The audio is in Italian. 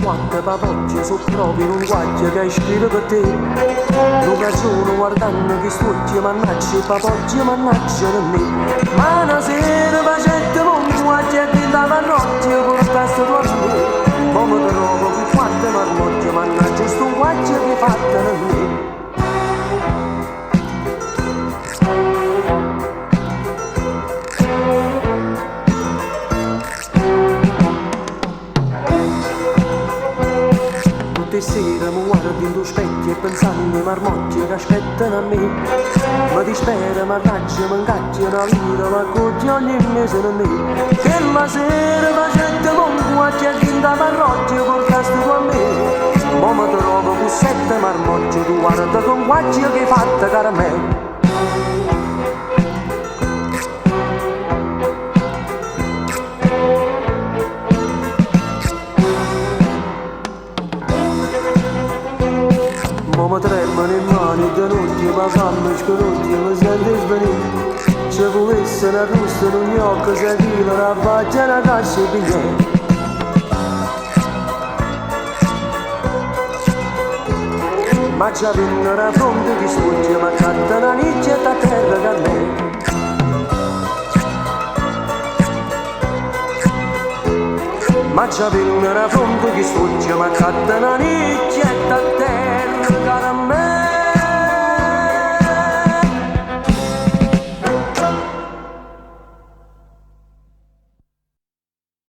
quattro papoggi su proprio un guaglio che hai scritto per te. Una sono guardando che stucchi, mannaggia i papoggi, mannaggia a me. Ma una sera facendo un guaglio e che dava notte portaste tu a me. Come te trovo con quattro marmocchie, mannaggia sto guaglio che fatta a me. Tutte sere mi guardo in due specchi e pensando ai marmocchi che aspettano a me. Ma dispera, mannaggia, mi ingaggia una lira, ma accorgi ogni mese a me. Che la sera facendo un guaggio e che da marmocchi portaste tu a me. Ma mi trovo con sette marmocchi, tu guarda con guaggi che hai fatto cara me. Ma tremano in mani da notte, ma fanno sconotti, mi sento svenire. Se volesse una rusta in un gnocco, se fila una faccia una cassa e biglietto. Ma già vengono una fronte che sfugge, ma canta una nicchia da terra da me. Ma già vengono una fronte che sfugge, ma canta una nicchia da terra da me.